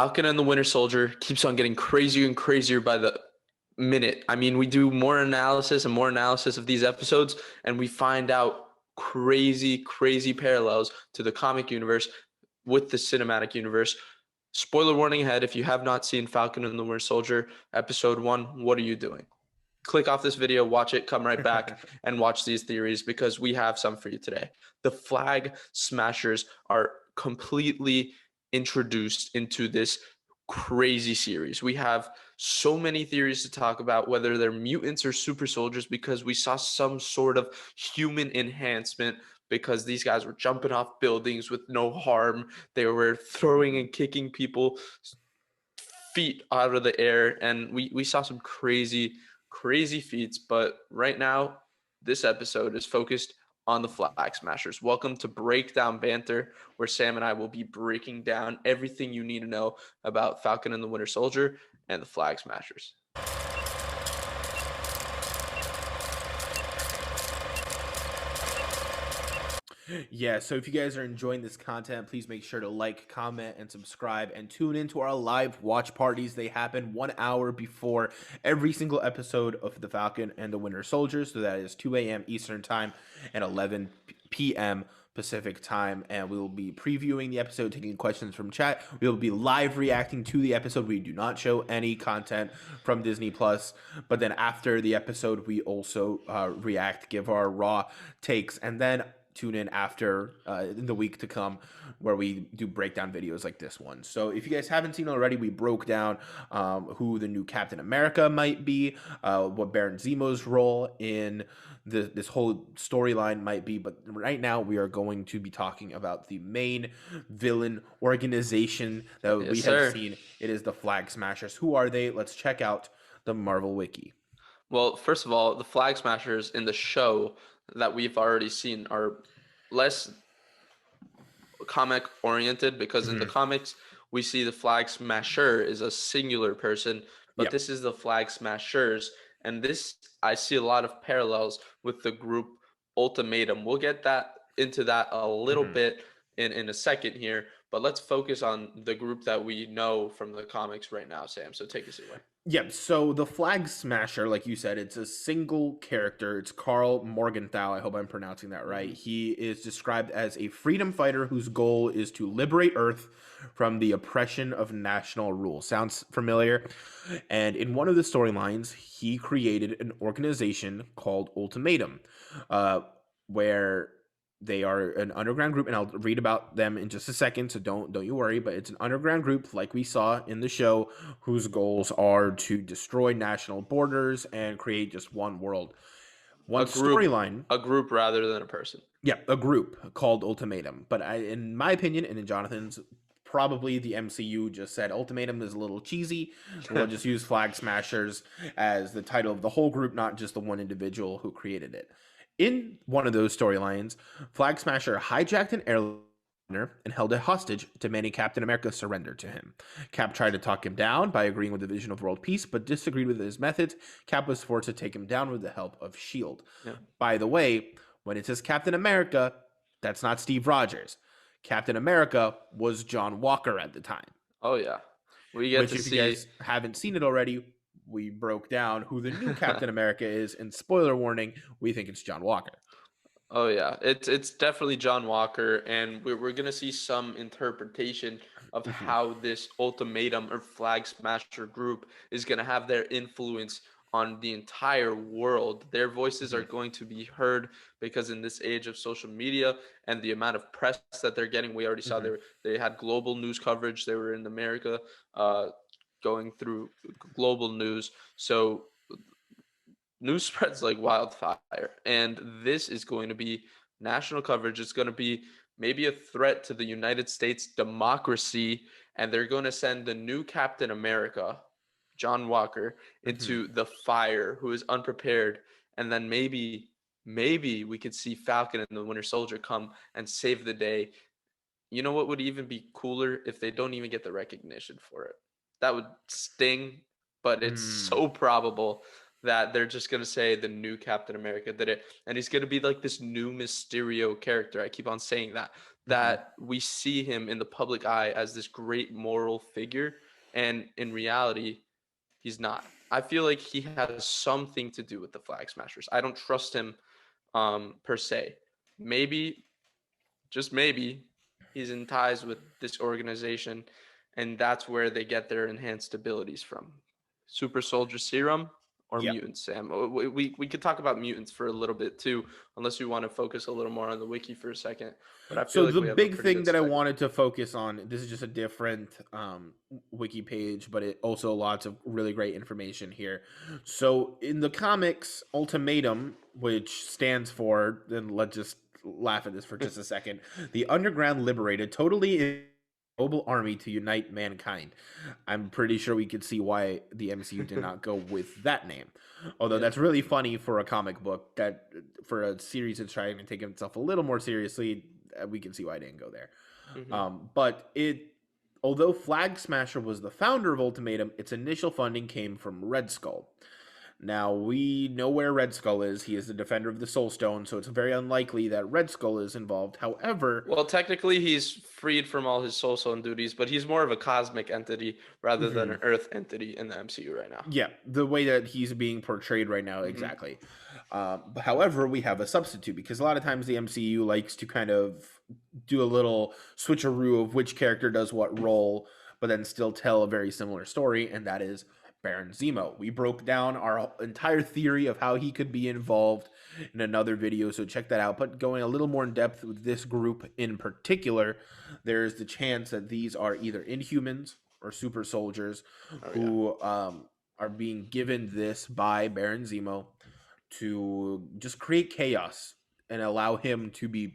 Falcon and the Winter Soldier keeps on getting crazier and crazier by the minute. I mean, we do more analysis and more analysis of these episodes, and we find out crazy, crazy parallels to the comic universe with the cinematic universe. Spoiler warning ahead, if you have not seen Falcon and the Winter Soldier episode 1, what are you doing? Click off this video, watch it, come right back and watch these theories because we have some for you today. The Flag Smashers are completely introduced into this crazy series. We have so many theories to talk about, whether they're mutants or super soldiers, because we saw some sort of human enhancement because these guys were jumping off buildings with no harm. They were throwing and kicking people feet out of the air, and we saw some crazy, crazy feats. But right now, this episode is focused on the Flag Smashers. Welcome to Breakdown Banter, where Sam and I will be breaking down everything you need to know about Falcon and the Winter Soldier and the Flag Smashers. Yeah, so if you guys are enjoying this content, please make sure to like, comment, and subscribe, and tune into our live watch parties. They happen 1 hour before every single episode of The Falcon and the Winter Soldier. So that is 2 a.m. Eastern Time and 11 p.m. Pacific Time, and we will be previewing the episode, taking questions from chat. We will be live reacting to the episode. We do not show any content from Disney Plus, but then after the episode, we also react, give our raw takes, and then tune in after in the week to come where we do breakdown videos like this one. So if you guys haven't seen already, we broke down who the new Captain America might be, what Baron Zemo's role in this whole storyline might be. But right now we are going to be talking about the main villain organization that we have seen. It is the Flag Smashers. Who are they? Let's check out the Marvel Wiki. Well, first of all, the Flag Smashers in the show that we've already seen are less comic oriented because in the comics we see the Flag Smasher is a singular person, but this is the Flag Smashers, and this I see a lot of parallels with the group Ultimatum. We'll get that into that a little bit in a second here, but let's focus on the group that we know from the comics right now, Sam. So take us away. Yeah, so the Flag Smasher, like you said, it's a single character. It's Carl Morgenthau. I hope I'm pronouncing that right. He is described as a freedom fighter whose goal is to liberate Earth from the oppression of national rule. Sounds familiar? And in one of the storylines, he created an organization called Ultimatum, where they are an underground group, and I'll read about them in just a second, so don't you worry. But it's an underground group, like we saw in the show, whose goals are to destroy national borders and create just one world. One storyline. A group rather than a person. Yeah, a group called Ultimatum. But in my opinion, and in Jonathan's, probably the MCU just said Ultimatum is a little cheesy. We'll just use Flag Smashers as the title of the whole group, not just the one individual who created it. In one of those storylines, Flag Smasher hijacked an airliner and held it hostage, demanding Captain America surrender to him. Cap tried to talk him down by agreeing with the vision of world peace, but disagreed with his methods. Cap was forced to take him down with the help of S.H.I.E.L.D. Yeah. By the way, when it says Captain America, that's not Steve Rogers. Captain America was John Walker at the time. Oh, yeah. We get to see... If you guys haven't seen it already, we broke down who the new Captain America is, and spoiler warning, we think it's John Walker. Oh yeah, it's definitely John Walker, and we're gonna see some interpretation of how this Ultimatum or Flag Smasher group is gonna have their influence on the entire world. Their voices are going to be heard because in this age of social media and the amount of press that they're getting, we already saw they had global news coverage. They were in America, going through global news. So news spreads like wildfire, and this is going to be national coverage. It's going to be maybe a threat to the United States democracy, and they're going to send the new Captain America, John Walker, into the fire, who is unprepared, and then maybe we could see Falcon and the Winter Soldier come and save the day. You know what would even be cooler? If they don't even get the recognition for it. That would sting, but it's so probable that they're just going to say the new Captain America did it. And he's going to be like this new Mysterio character. I keep on saying that. Hmm. that we see him in the public eye as this great moral figure, and in reality, he's not. I feel like he has something to do with the Flag Smashers. I don't trust him per se. Maybe, just maybe, he's in ties with this organization, and that's where they get their enhanced abilities from. Super Soldier Serum or Yeah. mutants, Sam. We could talk about mutants for a little bit too, unless we want to focus a little more on the wiki for a second. But I feel So like the we have a big pretty thing good that I segment. wanted to focus on, this is just a different wiki page, but it also lots of really great information here. So in the comics, Ultimatum, which stands for, then let's just laugh at this for just a second, the Underground Liberated, totally global army to unite mankind. I'm pretty sure we could see why the MCU did not go with that name. Although Yeah. that's really funny for a comic book, that for a series that's trying to take itself a little more seriously, we can see why I didn't go there. Hmm. But although Flag Smasher was the founder of Ultimatum, its initial funding came from Red Skull. Now, we know where Red Skull is. He is the defender of the Soul Stone, so it's very unlikely that Red Skull is involved. However, Well, technically, he's freed from all his soul stone duties, but he's more of a cosmic entity rather than an mhm, Earth entity in the MCU right now. yeah, the way that he's being portrayed right now, Hmm. exactly. However, we have a substitute because a lot of times the MCU likes to kind of do a little switcheroo of which character does what role, but then still tell a very similar story, and that is Baron Zemo. We broke down our entire theory of how he could be involved in another video, so check that out. But going a little more in depth with this group in particular, there's the chance that these are either Inhumans or super soldiers Oh yeah. who are being given this by Baron Zemo to just create chaos and allow him to be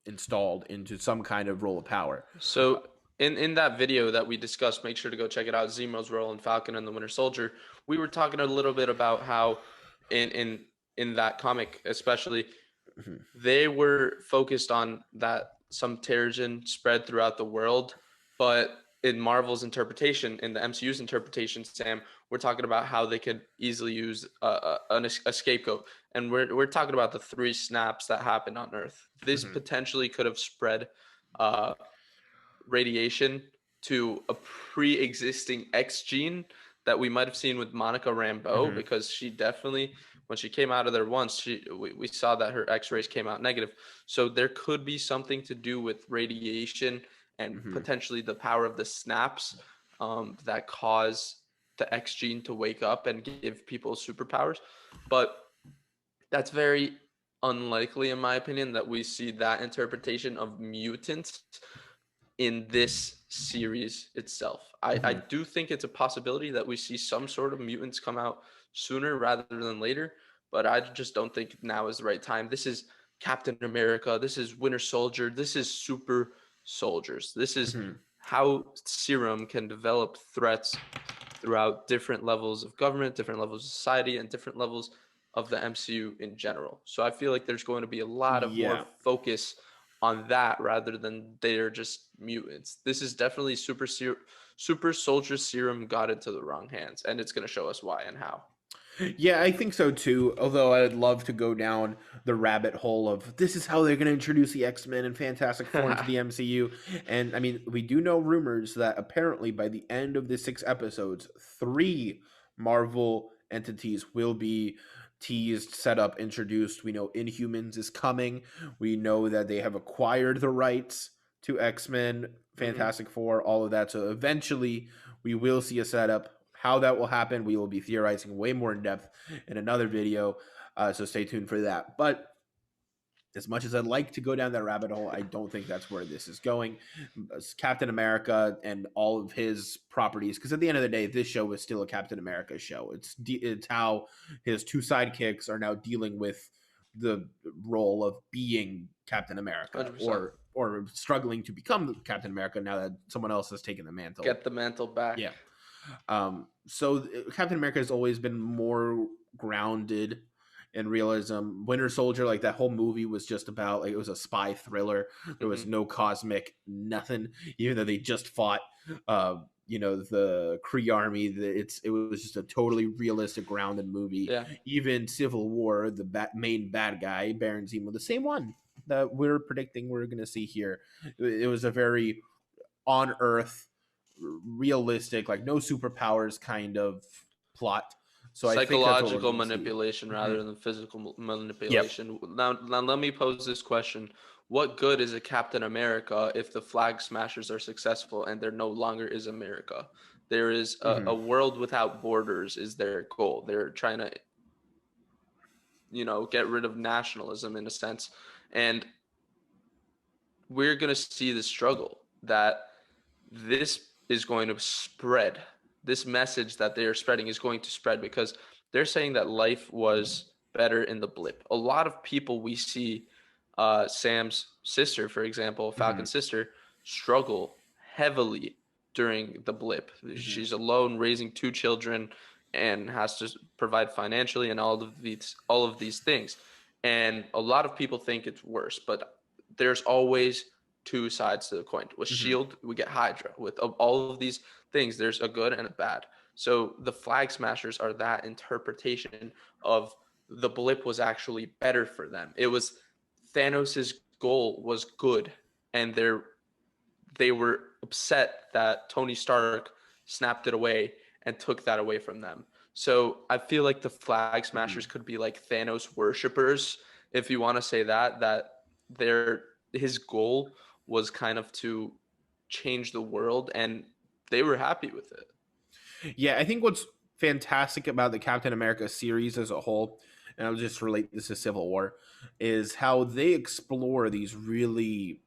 installed into some kind of role of power. So in that video that we discussed, make sure to go check it out. Zemo's role in Falcon and the Winter Soldier. We were talking a little bit about how in in in that comic, especially, Mhm. they were focused on that some Terrigen spread throughout the world, but in Marvel's interpretation, in the MCU's interpretation, Sam, we're talking about how they could easily use a scapegoat, and we're talking about the three snaps that happened on Earth. This Mhm. potentially could have spread uh, radiation to a pre-existing X gene that we might have seen with Monica Rambeau, Mhm. because she definitely, when she came out of there once, we saw that her X-rays came out negative. So there could be something to do with radiation and Mhm. potentially the power of the snaps that cause the X gene to wake up and give people superpowers. But that's very unlikely, in my opinion, that we see that interpretation of mutants in this series itself. I Mhm. do think it's a possibility that we see some sort of mutants come out sooner rather than later, but I just don't think now is the right time. This is Captain America, this is Winter Soldier, this is super soldiers. This is Mhm. how Serum can develop threats throughout different levels of government, different levels of society, and different levels of the MCU in general. So I feel like there's going to be a lot of more Yeah. focus on that rather than they're just mutants. This is definitely super soldier serum got into the wrong hands, and it's going to show us why and how. Yeah, I think so too. Although I'd love to go down the rabbit hole of this is how they're going to introduce the X-Men and Fantastic Four into the MCU. And I mean, we do know rumors that apparently by the end of the 6 episodes, 3 Marvel entities will be teased, set up, introduced. We know Inhumans is coming. We know that they have acquired the rights to X-Men, Hmm. Fantastic Four, all of that. So eventually we will see a setup. How that will happen, we will be theorizing way more in depth in another video. So stay tuned for that. But as much as I'd like to go down that rabbit hole, I don't think that's where this is going. Captain America and all of his properties, because at the end of the day, this show is still a Captain America show. It's how his 2 sidekicks are now dealing with the role of being Captain America, 100%. or struggling to become Captain America now that someone else has taken the mantle. Get the mantle back. Yeah. So Captain America has always been more grounded in realism. Winter Soldier, like that whole movie was just about like it was a spy thriller. There was Hmm. no cosmic nothing, even though they just fought the Kree army. It was just a totally realistic, grounded movie. Yeah. Even Civil War, the main bad guy, Baron Zemo, the same one that we're predicting we're going to see here. It was a very on Earth, realistic, like no superpowers kind of plot. So I think that's what we're Psychological going to see. manipulation Hmm. rather than physical Yep. manipulation. Now let me pose this question. What good is a Captain America if the Flag Smashers are successful and there no longer is America? There is a Hmm. world without borders is their goal. They're trying to, get rid of nationalism in a sense. And we're going to see the struggle that this is going to spread. This message that they are spreading is going to spread because they're saying that life was better in the blip. A lot of people we see, Sam's sister, for example, Hmm. Falcon's sister, struggle heavily during the blip. Hmm. She's alone raising two children and has to provide financially and all of these things. And a lot of people think it's worse, but there's always two sides to the coin. With Hmm. Shield, we get Hydra. With all of these things, there's a good and a bad. So the Flag Smashers are that interpretation of the blip was actually better for them. It was Thanos's goal was good, and they were upset that Tony Stark snapped it away and took that away from them. So I feel like the Flag Hmm. Smashers could be like Thanos worshippers, if you want to say that their his goal was kind of to change the world, and they were happy with it. Yeah, I think what's fantastic about the Captain America series as a whole, and I'll just relate this to Civil War, is how they explore these really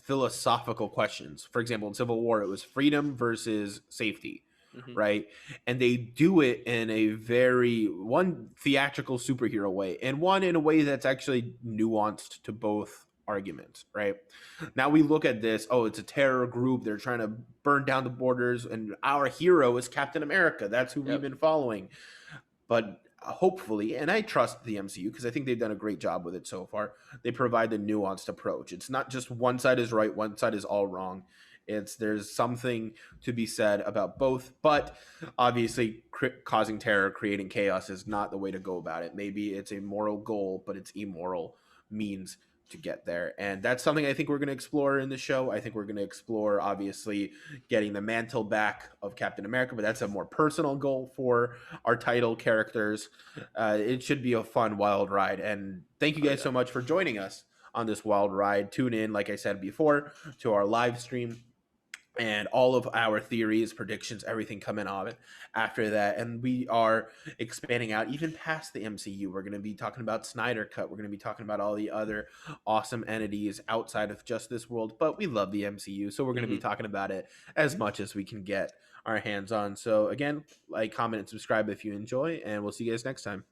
philosophical questions. For example, in Civil War, it was freedom versus safety, Hmm. right? And they do it in a very one theatrical superhero way, and one in a way that's actually nuanced to both arguments, right? Now we look at this, oh, it's a terror group. They're trying to burn down the borders, and our hero is Captain America. That's who we've Yep. been following. But hopefully, and I trust the MCU because I think they've done a great job with it so far, they provide the nuanced approach. It's not just one side is right, one side is all wrong. It's there's something to be said about both, but obviously causing terror, creating chaos is not the way to go about it. Maybe it's a moral goal, but it's immoral means to get there. And that's something I think we're going to explore in the show. I think we're going to explore, obviously, getting the mantle back of Captain America, but that's a more personal goal for our title characters. It should be a fun, wild ride. And thank you Oh guys yeah. so much for joining us on this wild ride. Tune in, like I said before, to our live stream and all of our theories, predictions, everything coming on it after that. And we are expanding out even past the MCU. We're going to be talking about Snyder Cut. We're going to be talking about all the other awesome entities outside of just this world. But we love the MCU, so we're going to be Hmm. talking about it as much as we can get our hands on. So again, like, comment, and subscribe if you enjoy, and we'll see you guys next time.